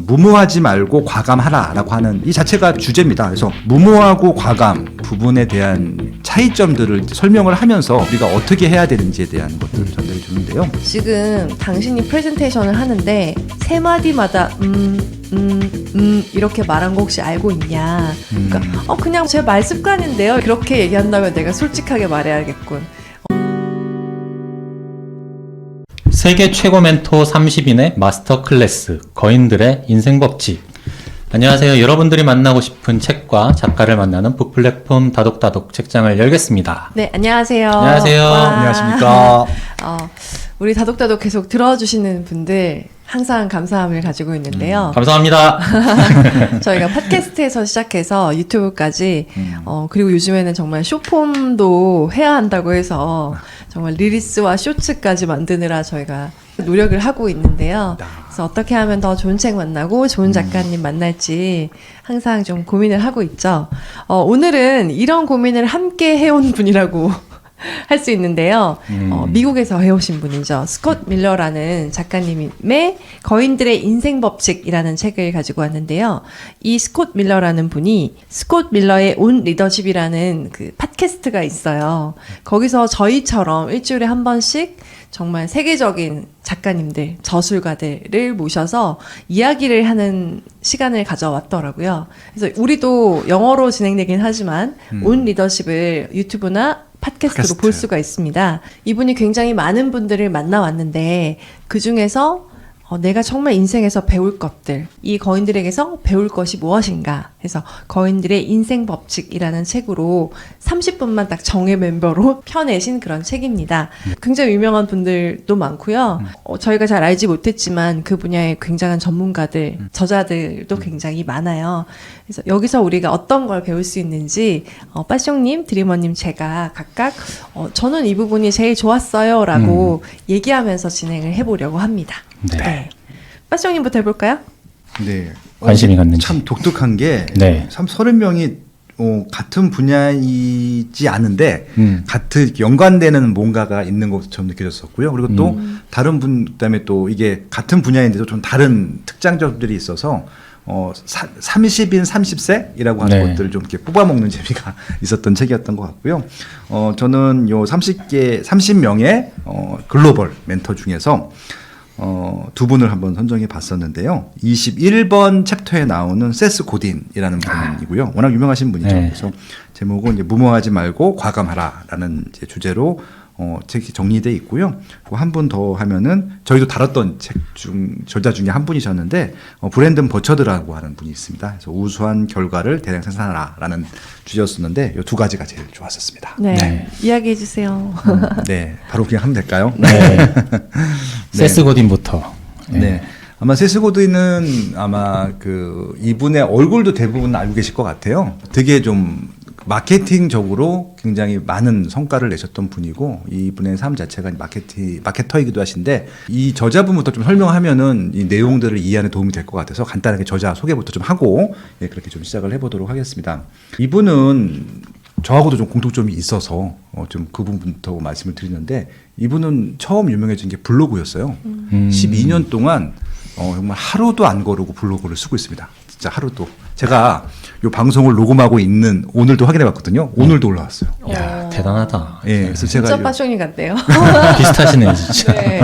무모하지 말고 과감하라라고 하는 이 자체가 주제입니다. 그래서 무모하고 과감 부분에 대한 차이점들을 설명을 하면서 우리가 어떻게 해야 되는지에 대한 것들을 전달해 주는데요. 지금 당신이 프레젠테이션을 하는데 세 마디마다 이렇게 말한 거 혹시 알고 있냐? 그러니까 그냥 제 말 습관인데요. 그렇게 얘기한다면 내가 솔직하게 말해야겠군. 세계 최고 멘토 30인의 마스터 클래스 거인들의 인생 법칙. 안녕하세요. 여러분들이 만나고 싶은 책과 작가를 만나는 북플랫폼 다독다독 책장을 열겠습니다. 네, 안녕하세요. 안녕하세요. 와. 안녕하십니까. 우리 다독다독 계속 들어주시는 분들 항상 감사함을 가지고 있는데요. 감사합니다. 저희가 팟캐스트에서 시작해서 유튜브까지 그리고 요즘에는 정말 쇼폼도 해야 한다고 해서 정말 리리스와 쇼츠까지 만드느라 저희가 노력을 하고 있는데요. 그래서 어떻게 하면 더 좋은 책 만나고 좋은 작가님 만날지 항상 좀 고민을 하고 있죠. 오늘은 이런 고민을 함께 해온 분이라고 할 수 있는데요. 미국에서 해오신 분이죠. 스콧 밀러라는 작가님의 거인들의 인생 법칙이라는 책을 가지고 왔는데요. 이 스콧 밀러라는 분이 스콧 밀러의 온 리더십이라는 그 팟캐스트가 있어요. 거기서 저희처럼 일주일에 한 번씩 정말 세계적인 작가님들, 저술가들을 모셔서 이야기를 하는 시간을 가져왔더라고요. 그래서 우리도 영어로 진행되긴 하지만 온 리더십을 유튜브나 팟캐스트로 볼 수가 있습니다. 이분이 굉장히 많은 분들을 만나왔는데 그 중에서 내가 정말 인생에서 배울 것들, 이 거인들에게서 배울 것이 무엇인가 해서 거인들의 인생 법칙이라는 책으로 30분만 딱 정예 멤버로 펴내신 그런 책입니다. 굉장히 유명한 분들도 많고요. 저희가 잘 알지 못했지만 그 분야의 굉장한 전문가들, 저자들도 굉장히 많아요. 그래서 여기서 우리가 어떤 걸 배울 수 있는지 빠숑님, 드리머님 제가 각각 저는 이 부분이 제일 좋았어요 라고 얘기하면서 진행을 해보려고 합니다. 네. 빠숑님부터 해볼까요? 네. 관심이 갔는지. 참 독특한 게 네. 참 30명이 같은 분야이지 않은데 같은 연관되는 뭔가가 있는 것처럼 느껴졌었고요. 그리고 또 다른 분 그다음에 또 이게 같은 분야인데도 좀 다른 특장점들이 있어서 30인 30세이라고 하는 네. 것들을 좀 이렇게 뽑아먹는 재미가 있었던 책이었던 것 같고요. 저는 요 30명의 글로벌 멘토 중에서 두 분을 한번 선정해 봤었는데요. 21번 챕터에 나오는 세스 고딘이라는 분이고요. 워낙 유명하신 분이죠. 네. 그래서 제목은 이제 무모하지 말고 과감하라라는 이제 주제로 책이 정리되어 있고요. 한 분 더 하면은 저희도 다뤘던 책 중 저자 중에 한 분이셨는데 브랜든 버처드라고 하는 분이 있습니다. 그래서 우수한 결과를 대량 생산하라라는 주제였었는데 이 두 가지가 제일 좋았었습니다. 네, 네. 이야기해 주세요. 네, 바로 그냥 하면 될까요? 네. 세스 고딘부터. 네. 아마 세스 고딘은 아마 그 이분의 얼굴도 대부분 알고 계실 것 같아요. 되게 좀 마케팅적으로 굉장히 많은 성과를 내셨던 분이고 이분의 삶 자체가 마케터이기도 하신데 이 저자분부터 좀 설명하면은 이 내용들을 이해하는 도움이 될 것 같아서 간단하게 저자 소개부터 좀 하고 그렇게 좀 시작을 해보도록 하겠습니다. 이분은 저하고도 좀 공통점이 있어서 좀 그 부분부터 말씀을 드리는데 이분은 처음 유명해진 게 블로그였어요. 12년 동안 정말 하루도 안 거르고 블로그를 쓰고 있습니다. 진짜 하루도. 제가 이 방송을 녹음하고 있는 오늘도 확인해 봤거든요. 오늘도 올라왔어요. 야, 대단하다. 예, 그래서 제가 진짜 빠숑님 같대요. 비슷하시네요, 진짜. 네.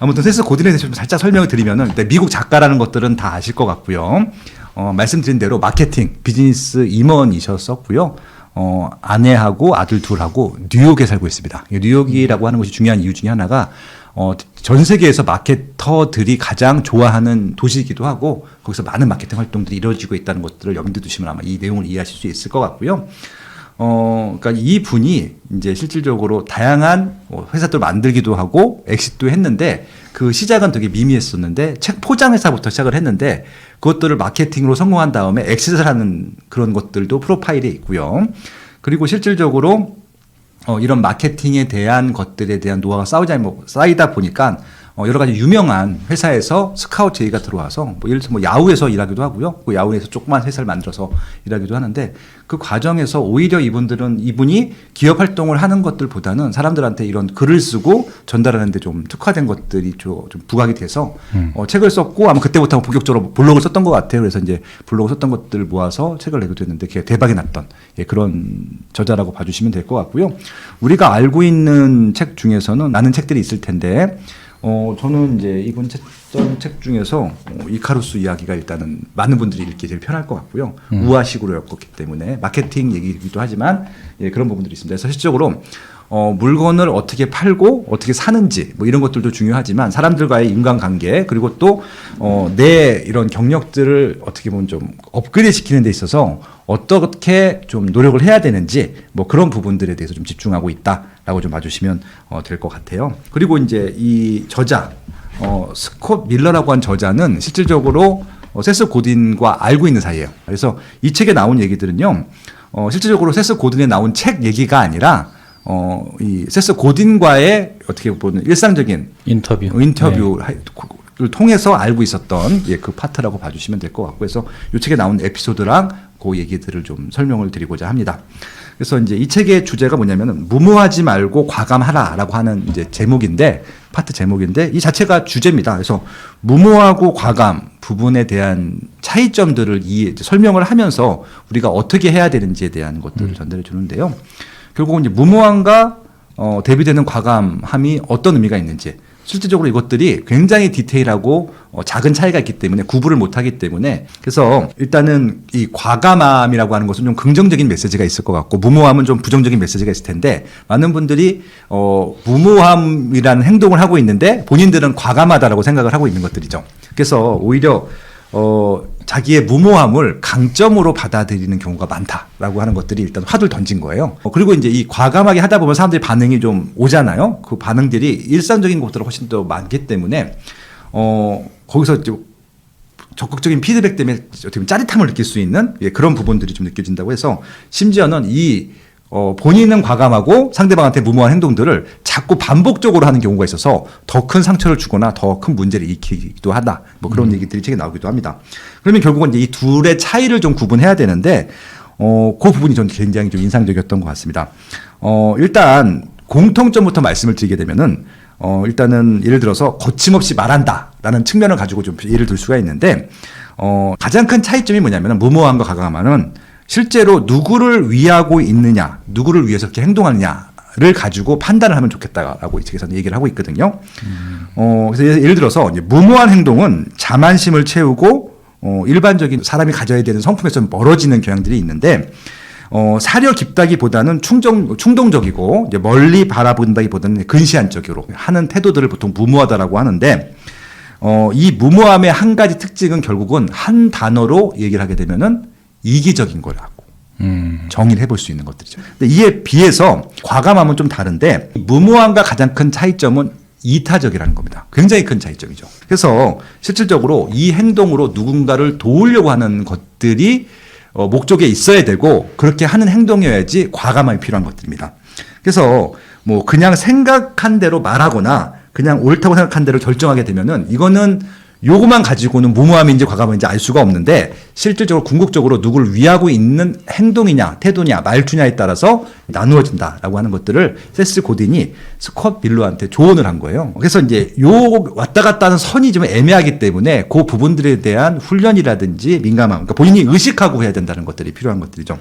아무튼 세스 고딘에 대해서 좀 살짝 설명을 드리면은 미국 작가라는 것들은 다 아실 것 같고요. 말씀드린 대로 마케팅, 비즈니스 임원이셨었고요. 아내하고 아들 둘하고 뉴욕에 살고 있습니다. 뉴욕이라고 하는 것이 중요한 이유 중에 하나가 전 세계에서 마케터들이 가장 좋아하는 도시이기도 하고 거기서 많은 마케팅 활동들이 이루어지고 있다는 것들을 염두에 두시면 아마 이 내용을 이해하실 수 있을 것 같고요. 그러니까 이 분이 이제 실질적으로 다양한 회사들 만들기도 하고 엑시트도 했는데 그 시작은 되게 미미했었는데 책 포장 회사부터 시작을 했는데 그것들을 마케팅으로 성공한 다음에 엑시트를 하는 그런 것들도 프로파일에 있고요. 그리고 실질적으로 이런 마케팅에 대한 것들에 대한 노하우가 쌓이다 보니까 여러 가지 유명한 회사에서 스카우트 제의가 들어와서 뭐 예를 들어서 뭐 야후에서 일하기도 하고요. 그 야후에서 조그만 회사를 만들어서 일하기도 하는데 그 과정에서 오히려 이분이 기업 활동을 하는 것들보다는 사람들한테 이런 글을 쓰고 전달하는 데 좀 특화된 것들이 좀 부각이 돼서 책을 썼고 아마 그때부터 본격적으로 블로그를 썼던 것 같아요. 그래서 이제 블로그 썼던 것들을 모아서 책을 내게 됐는데 그게 대박이 났던 그런 저자라고 봐주시면 될 것 같고요. 우리가 알고 있는 책 중에서는 많은 책들이 있을 텐데 저는 이제 이분 썼던 책 중에서 이카루스 이야기가 일단은 많은 분들이 읽기 제일 편할 것 같고요. 우화식으로 엮었기 때문에 마케팅 얘기이기도 하지만 그런 부분들이 있습니다. 그래서 실질적으로 물건을 어떻게 팔고 어떻게 사는지 뭐 이런 것들도 중요하지만 사람들과의 인간관계 그리고 또 내 이런 경력들을 어떻게 보면 좀 업그레이드 시키는 데 있어서 어떻게 좀 노력을 해야 되는지 뭐 그런 부분들에 대해서 좀 집중하고 있다라고 좀 봐주시면 될 것 같아요. 그리고 이제 이 저자 스콧 밀러라고 한 저자는 실질적으로 세스 고딘과 알고 있는 사이예요. 그래서 이 책에 나온 얘기들은요, 실질적으로 세스 고딘에 나온 책 얘기가 아니라 이 세스 고딘과의 어떻게 보면 일상적인 인터뷰를 통해서 알고 있었던 그 파트라고 봐주시면 될 것 같고, 그래서 이 책에 나온 에피소드랑 그 얘기들을 좀 설명을 드리고자 합니다. 그래서 이제 이 책의 주제가 뭐냐면은 무모하지 말고 과감하라라고 하는 이제 제목인데 파트 제목인데 이 자체가 주제입니다. 그래서 무모하고 과감 부분에 대한 차이점들을 설명을 하면서 우리가 어떻게 해야 되는지에 대한 것들을 전달해 주는데요. 결국은 이제 무모함과 대비되는 과감함이 어떤 의미가 있는지 실질적으로 이것들이 굉장히 디테일하고 작은 차이가 있기 때문에 구분을 못하기 때문에 그래서 일단은 이 과감함이라고 하는 것은 좀 긍정적인 메시지가 있을 것 같고 무모함은 좀 부정적인 메시지가 있을 텐데 많은 분들이 무모함이라는 행동을 하고 있는데 본인들은 과감하다라고 생각을 하고 있는 것들이죠. 그래서 오히려 자기의 무모함을 강점으로 받아들이는 경우가 많다라고 하는 것들이 일단 화두를 던진 거예요. 그리고 이제 이 과감하게 하다 보면 사람들이 반응이 좀 오잖아요. 그 반응들이 일상적인 것보다 훨씬 더 많기 때문에 거기서 적극적인 피드백 때문에 어떻게 보면 짜릿함을 느낄 수 있는 그런 부분들이 좀 느껴진다고 해서 심지어는 본인은 과감하고 상대방한테 무모한 행동들을 자꾸 반복적으로 하는 경우가 있어서 더 큰 상처를 주거나 더 큰 문제를 일으키기도 하다. 뭐 그런 얘기들이 책에 나오기도 합니다. 그러면 결국은 이 둘의 차이를 좀 구분해야 되는데, 그 부분이 저는 굉장히 좀 인상적이었던 것 같습니다. 일단 공통점부터 말씀을 드리게 되면은, 일단은 예를 들어서 거침없이 말한다라는 측면을 가지고 좀 예를 들 수가 있는데, 가장 큰 차이점이 뭐냐면은 무모함과 과감함은 실제로 누구를 위하고 있느냐, 누구를 위해서 이렇게 행동하느냐를 가지고 판단을 하면 좋겠다라고 이 책에서는 얘기를 하고 있거든요. 그래서 예를 들어서 이제 무모한 행동은 자만심을 채우고 일반적인 사람이 가져야 되는 성품에서 멀어지는 경향들이 있는데 사려 깊다기보다는 충동적이고 이제 멀리 바라본다기보다는 근시안적으로 하는 태도들을 보통 무모하다라고 하는데 이 무모함의 한 가지 특징은 결국은 한 단어로 얘기를 하게 되면은 이기적인 거라고 정의를 해볼 수 있는 것들이죠. 근데 이에 비해서 과감함은 좀 다른데 무모함과 가장 큰 차이점은 이타적이라는 겁니다. 굉장히 큰 차이점이죠. 그래서 실질적으로 이 행동으로 누군가를 도우려고 하는 것들이 목적에 있어야 되고 그렇게 하는 행동이어야지 과감함이 필요한 것들입니다. 그래서 뭐 그냥 생각한 대로 말하거나 그냥 옳다고 생각한 대로 결정하게 되면은 이거는 요거만 가지고는 무모함인지 과감함인지 알 수가 없는데 실질적으로 궁극적으로 누구를 위하고 있는 행동이냐 태도냐 말투냐에 따라서 나누어진다라고 하는 것들을 세스 고딘이 스콧 밀러한테 조언을 한 거예요. 그래서 이제 요 왔다 갔다 하는 선이 좀 애매하기 때문에 그 부분들에 대한 훈련이라든지 민감함, 그러니까 본인이 의식하고 해야 된다는 것들이 필요한 것들이죠.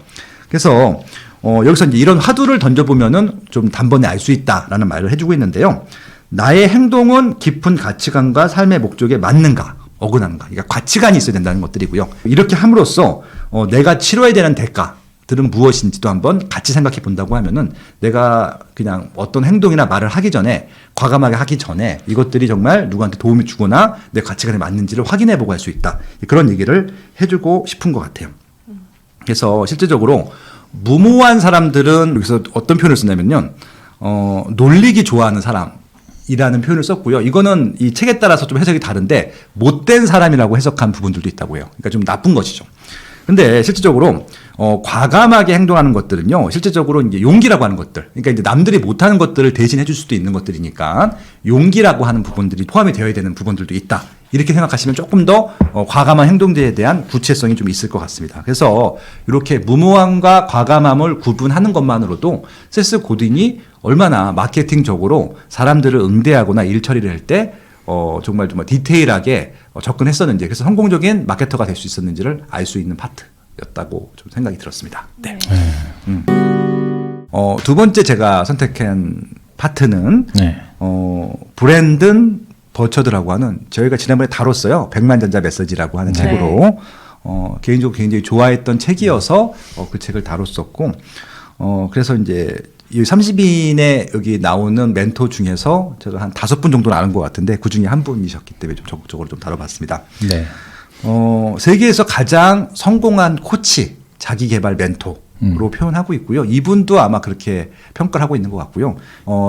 그래서 여기서 이제 이런 화두를 던져보면은 좀 단번에 알 수 있다라는 말을 해주고 있는데요. 나의 행동은 깊은 가치관과 삶의 목적에 맞는가, 어긋나는가. 그러니까 가치관이 있어야 된다는 것들이고요. 이렇게 함으로써 내가 치러야 되는 대가들은 무엇인지도 한번 같이 생각해 본다고 하면은 내가 그냥 어떤 행동이나 말을 하기 전에 과감하게 하기 전에 이것들이 정말 누구한테 도움이 주거나 내 가치관에 맞는지를 확인해 보고 할 수 있다. 그런 얘기를 해주고 싶은 것 같아요. 그래서 실질적으로 무모한 사람들은 여기서 어떤 표현을 쓰냐면요. 놀리기 좋아하는 사람. 이라는 표현을 썼고요. 이거는 이 책에 따라서 좀 해석이 다른데 못된 사람이라고 해석한 부분들도 있다고 해요. 그러니까 좀 나쁜 것이죠. 근데 실질적으로 과감하게 행동하는 것들은요, 실질적으로 이제 용기라고 하는 것들, 그러니까 이제 남들이 못하는 것들을 대신해 줄 수도 있는 것들이니까 용기라고 하는 부분들이 포함이 되어야 되는 부분들도 있다. 이렇게 생각하시면 조금 더 과감한 행동들에 대한 구체성이 좀 있을 것 같습니다. 그래서 이렇게 무모함과 과감함을 구분하는 것만으로도 세스 고딘이 얼마나 마케팅적으로 사람들을 응대하거나 일 처리를 할 때 정말 디테일하게 접근했었는지, 그래서 성공적인 마케터가 될 수 있었는지를 알 수 있는 파트였다고 좀 생각이 들었습니다. 네. 두 번째 제가 선택한 파트는 네. 브랜든 버처드라고 하는, 저희가 지난번에 다뤘어요. 백만전자 메시지라고 하는 네. 책으로 개인적으로 굉장히 좋아했던 책이어서 그 책을 다뤘었고, 그래서 이제 이 30인의 여기 나오는 멘토 중에서 제가 한 5분 정도는 아는 것 같은데 그 중에 한 분이셨기 때문에 좀 적극적으로 좀 다뤄봤습니다. 네. 세계에서 가장 성공한 코치, 자기 개발 멘토로 표현하고 있고요. 이분도 아마 그렇게 평가를 하고 있는 것 같고요.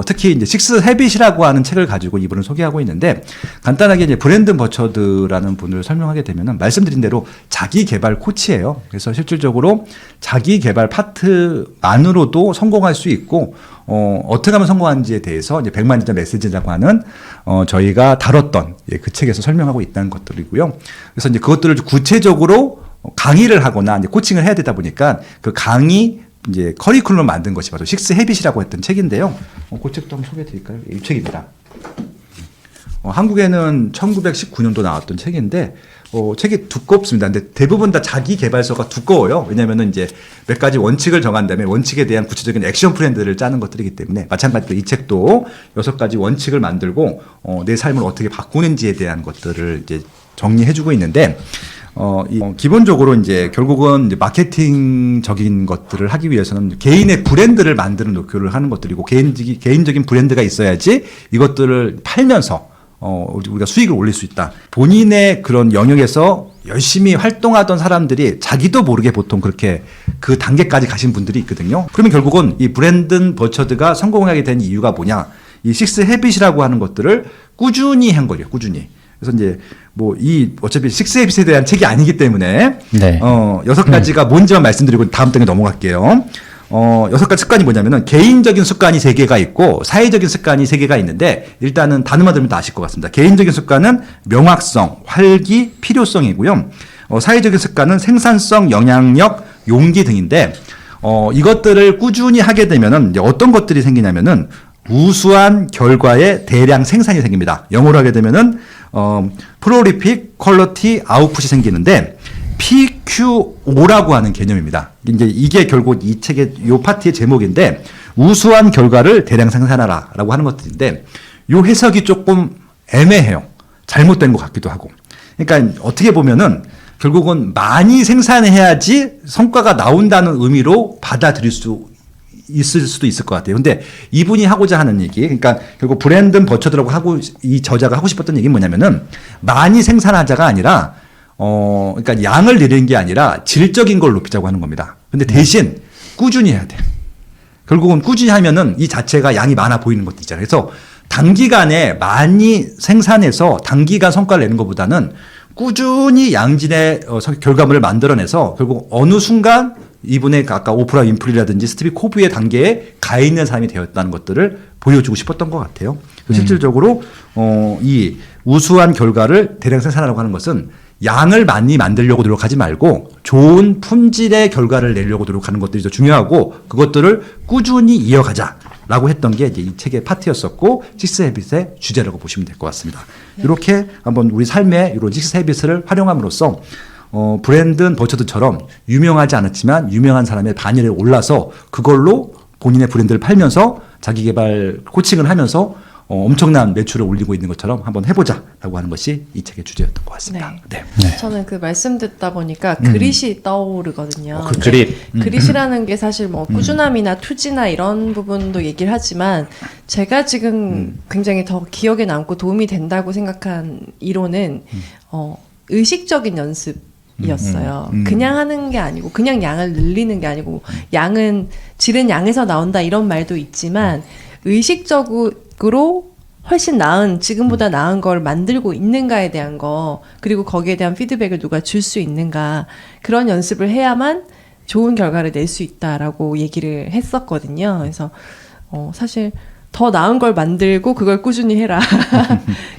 특히 이제 식스 헤빗이라고 하는 책을 가지고 이분을 소개하고 있는데, 간단하게 이제 브랜든 버처드라는 분을 설명하게 되면은 말씀드린 대로 자기 개발 코치예요. 그래서 실질적으로 자기 개발 파트만으로도 성공할 수 있고, 어떻게 하면 성공하는지에 대해서 이제 100만전자 메시지라고 하는 저희가 다뤘던 그 책에서 설명하고 있다는 것들이고요. 그래서 이제 그것들을 구체적으로 강의를 하거나 이제 코칭을 해야 되다 보니까 그 강의 이제 커리큘럼을 만든 것이 바로 식스 헤빗이라고 했던 책인데요. 그 책도 한번 소개해 드릴까요? 이 책입니다. 한국에는 1919년도 나왔던 책인데 책이 두껍습니다. 근데 대부분 다 자기 개발서가 두꺼워요. 왜냐하면은 이제 몇 가지 원칙을 정한 다음에 원칙에 대한 구체적인 액션 플랜들을 짜는 것들이기 때문에, 마찬가지로 이 책도 6가지 원칙을 만들고 내 삶을 어떻게 바꾸는지에 대한 것들을 이제 정리해주고 있는데, 기본적으로 이제 결국은 이제 마케팅적인 것들을 하기 위해서는 개인의 브랜드를 만드는 노력을 하는 것들이고, 개인적인 브랜드가 있어야지 이것들을 팔면서 우리가 수익을 올릴 수 있다. 본인의 그런 영역에서 열심히 활동하던 사람들이 자기도 모르게 보통 그렇게 그 단계까지 가신 분들이 있거든요. 그러면 결국은 이 브랜든 버처드가 성공하게 된 이유가 뭐냐? 이 식스 헤빗이라고 하는 것들을 꾸준히 한 거예요. 꾸준히. 그래서 이제 어차피 식스 헤빗에 대한 책이 아니기 때문에 네. 6가지가 뭔지만 말씀드리고 다음 단계 넘어갈게요. 6가지 습관이 뭐냐면은 개인적인 습관이 3개가 있고 사회적인 습관이 3개가 있는데, 일단은 단어만 들으면 다 아실 것 같습니다. 개인적인 습관은 명확성, 활기, 필요성이고요. 사회적인 습관은 생산성, 영향력, 용기 등인데, 이것들을 꾸준히 하게 되면은 이제 어떤 것들이 생기냐면은 우수한 결과의 대량 생산이 생깁니다. 영어로 하게 되면은 프로리픽 퀄리티 아웃풋이 생기는데, PQO라고 하는 개념입니다. 이제 이게 결국 이 책의 요 파트의 제목인데, 우수한 결과를 대량 생산하라라고 하는 것들인데, 요 해석이 조금 애매해요. 잘못된 것 같기도 하고. 그러니까 어떻게 보면은 결국은 많이 생산해야지 성과가 나온다는 의미로 받아들일 수 있을 수도 있을 것 같아요. 근데 이분이 하고자 하는 얘기, 그러니까 결국 브랜든 버처드라고 이 저자가 하고 싶었던 얘기는 뭐냐면은, 많이 생산하자가 아니라 그러니까 양을 늘리는 게 아니라 질적인 걸 높이자고 하는 겁니다. 근데 대신 꾸준히 해야 돼. 결국은 꾸준히 하면은 이 자체가 양이 많아 보이는 것도 있잖아요. 그래서 단기간에 많이 생산해서 단기간 성과를 내는 것보다는 꾸준히 양질의 결과물을 만들어내서 결국 어느 순간 이분의 아까 오프라 윈프리라든지 스티브 코브의 단계에 가 있는 사람이 되었다는 것들을 보여주고 싶었던 것 같아요. 실질적으로 이 우수한 결과를 대량 생산하라고 하는 것은 양을 많이 만들려고 노력하지 말고 좋은 품질의 결과를 내려고 노력하는 것들이 더 중요하고, 그것들을 꾸준히 이어가자라고 했던 게 이제 이 책의 파트였었고, 식스 헤빗의 주제라고 보시면 될 것 같습니다. 이렇게 한번 우리 삶에 이런 식스 헤빗을 활용함으로써 브랜든 버처드처럼 유명하지 않았지만 유명한 사람의 반열에 올라서 그걸로 본인의 브랜드를 팔면서 자기 개발 코칭을 하면서 엄청난 매출을 올리고 있는 것처럼 한번 해보자라고 하는 것이 이 책의 주제였던 것 같습니다. 네. 네. 저는 그 말씀 듣다 보니까 그릿이 떠오르거든요. 그릿. 그릿이라는 게 사실 뭐 꾸준함이나 투지나 이런 부분도 얘기를 하지만, 제가 지금 굉장히 더 기억에 남고 도움이 된다고 생각한 이론은 의식적인 연습이었어요. 그냥 하는 게 아니고, 그냥 양을 늘리는 게 아니고, 질은 양에서 나온다 이런 말도 있지만 의식적으로 훨씬 나은, 지금보다 나은 걸 만들고 있는가에 대한 거, 그리고 거기에 대한 피드백을 누가 줄 수 있는가, 그런 연습을 해야만 좋은 결과를 낼 수 있다라고 얘기를 했었거든요. 그래서 사실 더 나은 걸 만들고 그걸 꾸준히 해라.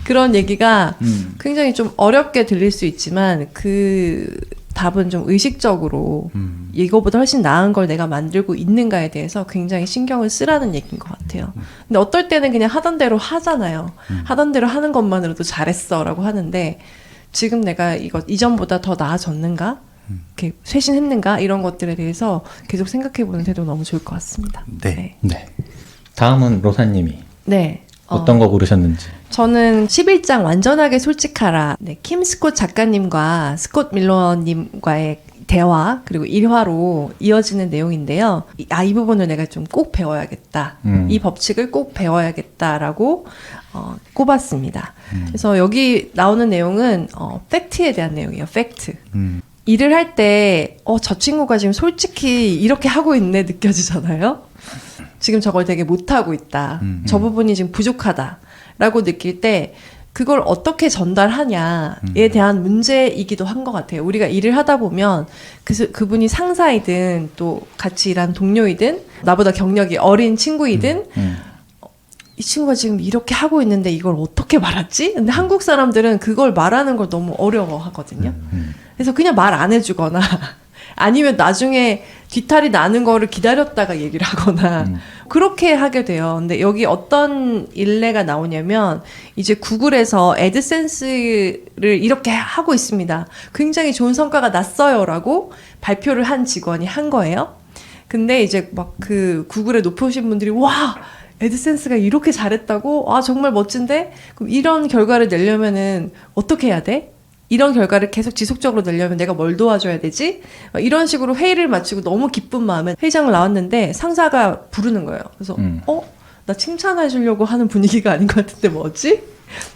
그런 얘기가 굉장히 좀 어렵게 들릴 수 있지만 그 답은 좀 의식적으로 이거보다 훨씬 나은 걸 내가 만들고 있는가에 대해서 굉장히 신경을 쓰라는 얘기인 것 같아요. 근데 어떨 때는 그냥 하던 대로 하잖아요. 하던 대로 하는 것만으로도 잘했어 라고 하는데 지금 내가 이전보다 더 나아졌는가? 이렇게 쇄신했는가? 이런 것들에 대해서 계속 생각해보는 태도가 너무 좋을 것 같습니다. 네. 네. 다음은 로사님이 네. 어떤 거 고르셨는지. 저는 11장 완전하게 솔직하라. 네, 킴 스콧 작가님과 스콧 밀러님과의 대화 그리고 일화로 이어지는 내용인데요. 이 부분을 내가 좀 꼭 배워야겠다. 이 법칙을 꼭 배워야겠다라고 꼽았습니다. 그래서 여기 나오는 내용은 팩트에 대한 내용이에요. 팩트. 일을 할 때 저 친구가 지금 솔직히 이렇게 하고 있네 느껴지잖아요. 지금 저걸 되게 못하고 있다. 저 부분이 지금 부족하다라고 느낄 때 그걸 어떻게 전달하냐에 대한 문제이기도 한 것 같아요. 우리가 일을 하다 보면 그분이 상사이든 또 같이 일한 동료이든 나보다 경력이 어린 친구이든 이 친구가 지금 이렇게 하고 있는데 이걸 어떻게 말하지? 근데 한국 사람들은 그걸 말하는 걸 너무 어려워하거든요. 그래서 그냥 말 안 해주거나 아니면 나중에 뒤탈이 나는 거를 기다렸다가 얘기를 하거나 그렇게 하게 돼요. 근데 여기 어떤 일례가 나오냐면 이제 구글에서 애드센스를 이렇게 하고 있습니다. 굉장히 좋은 성과가 났어요라고 발표를 한 직원이 한 거예요. 근데 이제 막 그 구글에 높으신 분들이 와 애드센스가 이렇게 잘했다고? 아 정말 멋진데? 그럼 이런 결과를 내려면은 어떻게 해야 돼? 이런 결과를 계속 지속적으로 내려면 내가 뭘 도와줘야 되지? 이런 식으로 회의를 마치고 너무 기쁜 마음에 회의장을 나왔는데 상사가 부르는 거예요. 그래서 나 칭찬해 주려고 하는 분위기가 아닌 것 같은데 뭐지?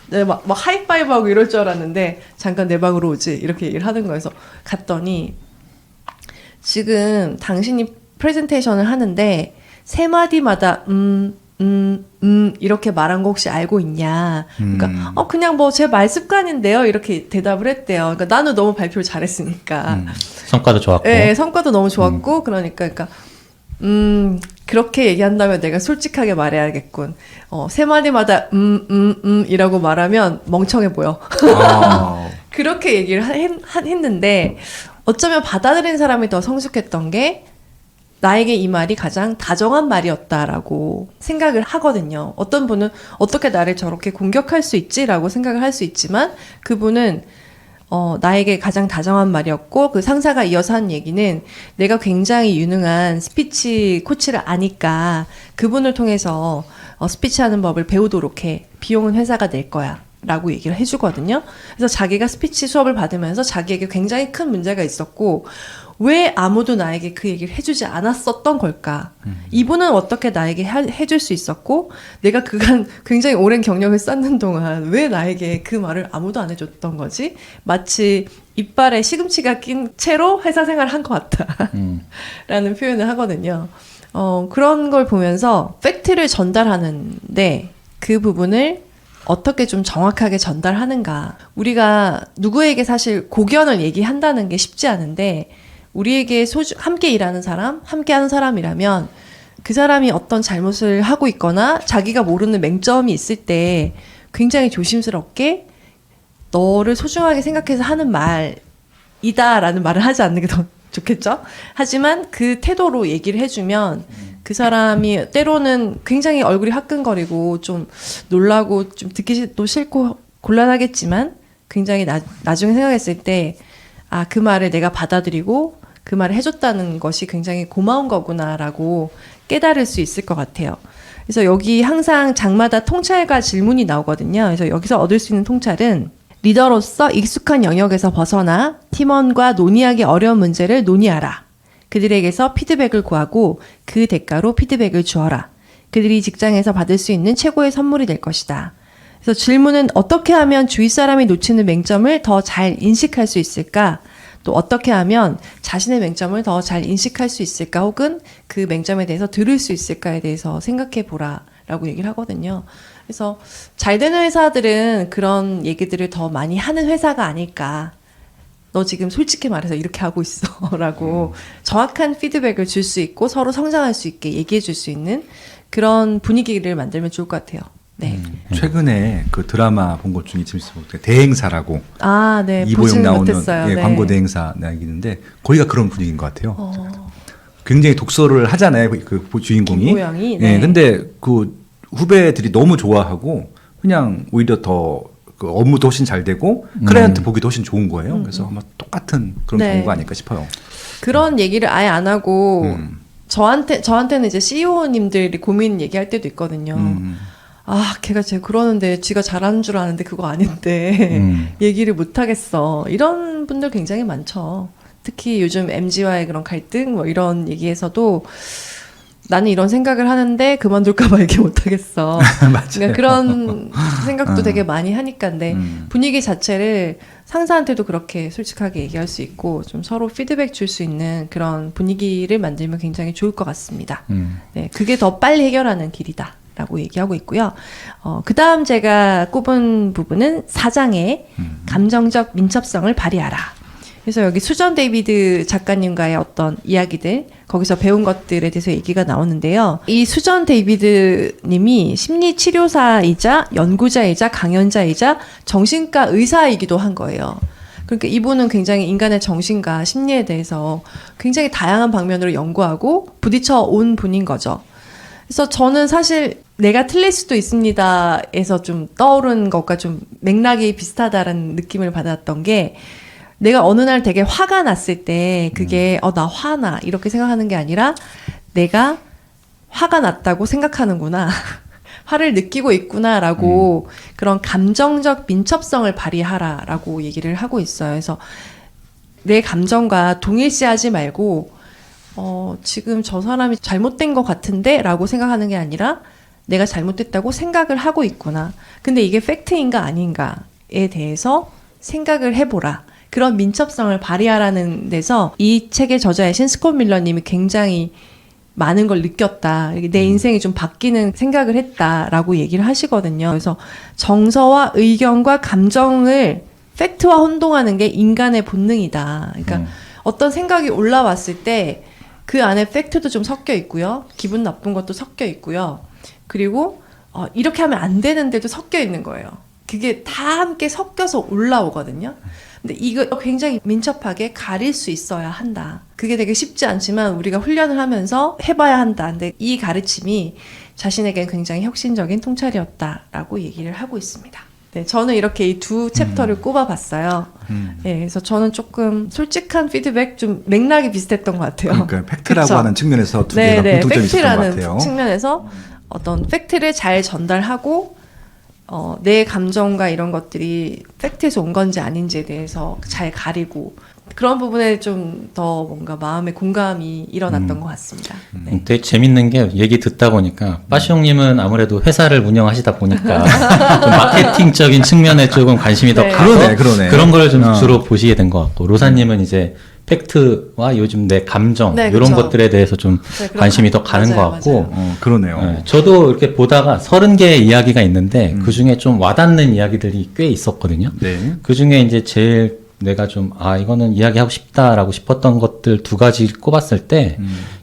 내가 막 하이파이브하고 이럴 줄 알았는데 잠깐 내 방으로 오지 이렇게 얘기를 하는 거예요. 그래서 갔더니 지금 당신이 프레젠테이션을 하는데 세 마디마다 이렇게 말한 거 혹시 알고 있냐? 그러니까 그냥 뭐 제 말 습관인데요. 이렇게 대답을 했대요. 그러니까 나는 너무 발표를 잘했으니까. 성과도 좋았고. 네, 성과도 너무 좋았고 그러니까 그렇게 얘기한다면 내가 솔직하게 말해야겠군. 세 마디마다 이라고 말하면 멍청해 보여. 그렇게 얘기를 했는데 어쩌면 받아들인 사람이 더 성숙했던 게 나에게 이 말이 가장 다정한 말이었다라고 생각을 하거든요. 어떤 분은 어떻게 나를 저렇게 공격할 수 있지라고 생각을 할 수 있지만 그분은 나에게 가장 다정한 말이었고 그 상사가 이어서 한 얘기는 내가 굉장히 유능한 스피치 코치를 아니까 그분을 통해서 스피치 하는 법을 배우도록 해. 비용은 회사가 낼 거야. 라고 얘기를 해주거든요. 그래서 자기가 스피치 수업을 받으면서 자기에게 굉장히 큰 문제가 있었고 왜 아무도 나에게 그 얘기를 해주지 않았었던 걸까? 이분은 어떻게 나에게 해줄 수 있었고 내가 그간 굉장히 오랜 경력을 쌓는 동안 왜 나에게 그 말을 아무도 안 해줬던 거지? 마치 이빨에 시금치가 낀 채로 회사 생활을 한 것 같다 라는 표현을 하거든요. 그런 걸 보면서 팩트를 전달하는데 그 부분을 어떻게 좀 정확하게 전달하는가. 우리가 누구에게 사실 고견을 얘기한다는 게 쉽지 않은데 우리에게 함께 일하는 사람, 함께 하는 사람이라면 그 사람이 어떤 잘못을 하고 있거나 자기가 모르는 맹점이 있을 때 굉장히 조심스럽게 너를 소중하게 생각해서 하는 말이다라는 말을 하지 않는 게 더 좋겠죠? 하지만 그 태도로 얘기를 해주면 그 사람이 때로는 굉장히 얼굴이 화끈거리고 좀 놀라고 좀 듣기도 싫고 곤란하겠지만 굉장히 나중에 생각했을 때 아, 그 말을 내가 받아들이고 그 말을 해줬다는 것이 굉장히 고마운 거구나라고 깨달을 수 있을 것 같아요. 그래서 여기 항상 장마다 통찰과 질문이 나오거든요. 그래서 여기서 얻을 수 있는 통찰은 리더로서 익숙한 영역에서 벗어나 팀원과 논의하기 어려운 문제를 논의하라. 그들에게서 피드백을 구하고 그 대가로 피드백을 주어라. 그들이 직장에서 받을 수 있는 최고의 선물이 될 것이다. 그래서 질문은 어떻게 하면 주위 사람이 놓치는 맹점을 더 잘 인식할 수 있을까? 또 어떻게 하면 자신의 맹점을 더 잘 인식할 수 있을까? 혹은 그 맹점에 대해서 들을 수 있을까에 대해서 생각해 보라 라고 얘기를 하거든요. 그래서 잘 되는 회사들은 그런 얘기들을 더 많이 하는 회사가 아닐까. 너 지금 솔직히 말해서 이렇게 하고 있어. 라고 정확한 피드백을 줄 수 있고 서로 성장할 수 있게 얘기해 줄 수 있는 그런 분위기를 만들면 좋을 것 같아요. 네. 최근에 그 드라마 본 것 중에 재밌었어요. 대행사라고 아, 네. 이보영 보지는 나오는 못했어요. 예, 네. 광고 대행사 이야기인데 거기가 그런 분위기인 것 같아요. 굉장히 독서를 하잖아요. 그 주인공이. 이보영이. 예, 네. 근데 그 후배들이 너무 좋아하고 그냥 오히려 더 그 업무도 훨씬 잘 되고 클라이언트 보기도 훨씬 좋은 거예요. 그래서 아마 똑같은 그런 네. 경우가 아닐까 싶어요. 그런 얘기를 아예 안 하고 음. 저한테는 이제 CEO님들이 고민 얘기할 때도 있거든요. 아, 걔가 쟤 그러는데 지가 잘하는 줄 아는데 그거 아닌데 얘기를 못 하겠어. 이런 분들 굉장히 많죠. 특히 요즘 MZ와의 그런 갈등 뭐 이런 얘기에서도 나는 이런 생각을 하는데 그만둘까 봐 얘기 못 하겠어. 그러니까 그런 생각도 되게 많이 하니까 근데 분위기 자체를 상사한테도 그렇게 솔직하게 얘기할 수 있고 좀 서로 피드백 줄 수 있는 그런 분위기를 만들면 굉장히 좋을 것 같습니다. 네, 그게 더 빨리 해결하는 길이다. 라고 얘기하고 있고요. 그 다음 제가 꼽은 부분은 4장의 감정적 민첩성을 발휘하라. 그래서 여기 수전 데이비드 작가님과의 어떤 이야기들, 거기서 배운 것들에 대해서 얘기가 나오는데요. 이 수전 데이비드 님이 심리 치료사이자 연구자이자 강연자이자 정신과 의사이기도 한 거예요. 그러니까 이분은 굉장히 인간의 정신과 심리에 대해서 굉장히 다양한 방면으로 연구하고 부딪혀 온 분인 거죠. 그래서 저는 사실 내가 틀릴 수도 있습니다에서 좀 떠오른 것과 좀 맥락이 비슷하다는 느낌을 받았던 게 내가 어느 날 되게 화가 났을 때 그게 나 화나 이렇게 생각하는 게 아니라 내가 화가 났다고 생각하는구나. 화를 느끼고 있구나라고 그런 감정적 민첩성을 발휘하라라고 얘기를 하고 있어요. 그래서 내 감정과 동일시하지 말고 지금 저 사람이 잘못된 것 같은데 라고 생각하는 게 아니라 내가 잘못됐다고 생각을 하고 있구나. 근데 이게 팩트인가 아닌가에 대해서 생각을 해보라. 그런 민첩성을 발휘하라는 데서 이 책의 저자이신 스콧 밀러님이 굉장히 많은 걸 느꼈다. 내 인생이 좀 바뀌는 생각을 했다라고 얘기를 하시거든요. 그래서 정서와 의견과 감정을 팩트와 혼동하는 게 인간의 본능이다. 그러니까 어떤 생각이 올라왔을 때 그 안에 팩트도 좀 섞여 있고요. 기분 나쁜 것도 섞여 있고요. 그리고 이렇게 하면 안 되는데도 섞여 있는 거예요. 그게 다 함께 섞여서 올라오거든요. 근데 이거 굉장히 민첩하게 가릴 수 있어야 한다. 그게 되게 쉽지 않지만 우리가 훈련을 하면서 해봐야 한다. 근데 이 가르침이 자신에겐 굉장히 혁신적인 통찰이었다라고 얘기를 하고 있습니다. 네, 저는 이렇게 이 두 챕터를 꼽아봤어요. 네, 그래서 저는 조금 솔직한 피드백, 좀 맥락이 비슷했던 것 같아요. 그러니까 팩트라고 그쵸? 하는 측면에서 두 개가 네, 공통점이 있었던 것 팩트라는 같아요. 측면에서 어떤 팩트를 잘 전달하고 내 감정과 이런 것들이 팩트에서 온 건지 아닌지에 대해서 잘 가리고 그런 부분에 좀 더 뭔가 마음의 공감이 일어났던 것 같습니다. 네. 되게 재밌는 게 얘기 듣다 보니까 빠시 형님은 아무래도 회사를 운영하시다 보니까 좀 마케팅적인 측면에 조금 관심이 더 네. 가서 그러네. 그런 걸 좀 주로 보시게 된 것 같고 로사님은 이제 팩트와 요즘 내 감정 네, 이런 그쵸. 것들에 대해서 좀 네, 그런 관심이 더 가는 맞아요, 것 같고 맞아요. 그러네요. 네, 저도 이렇게 보다가 30개의 이야기가 있는데 그 중에 좀 와닿는 이야기들이 꽤 있었거든요. 네. 그 중에 이제 제일 내가 좀 이거는 이야기하고 싶다라고 싶었던 것들 두 가지 꼽았을 때